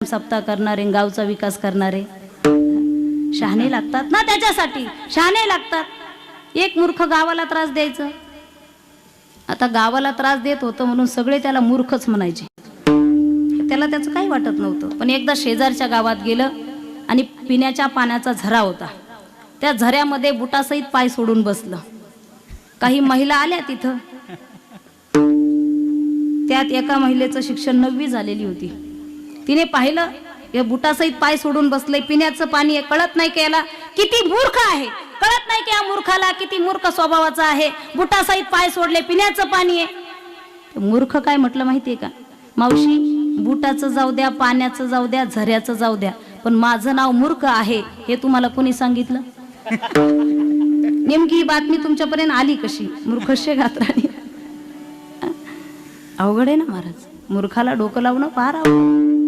सप्ताह करणारे, गावचा विकास करणारे शहाणे लागतात ना, त्याच्यासाठी शहाणे लागतात। एक मूर्ख गावाला त्रास द्यायचं, आता गावाला त्रास देत होतं म्हणून सगळे त्याला मूर्खच म्हणायचे, त्याला त्याचं काही वाटत नव्हतं। पण एकदा शेजारच्या गावात गेलं आणि पिण्याच्या पाण्याचा झरा होता, त्या झऱ्यामध्ये बुटासहित पाय सोडून बसलं। काही महिला आल्या तिथं, त्यात एका महिलेचं शिक्षण 9वी झालेली होती। तिने पाहिलं हे बुटासहित पाय सोडून बसले, पिण्याचं पाणी आहे, कळत नाही की याला किती मूर्ख आहे, कळत नाही की या मूर्खाला किती मूर्ख स्वभावाचा आहे, बुटासहित पाय सोडले, पिण्याचं पाणी आहे। मूर्ख काय म्हटलं माहितीये का, मावशी बुटाचं जाऊ द्या, पाण्याचं जाऊ द्या, झऱ्याचं जाऊ द्या, पण माझं नाव मूर्ख आहे हे तुम्हाला कोणी सांगितलं? नेमकी ही बातमी तुमच्यापर्यंत आली कशी? मूर्खशे गात्राने अवघड आहे ना महाराज, मूर्खाला डोकं लावणं फार अवघड।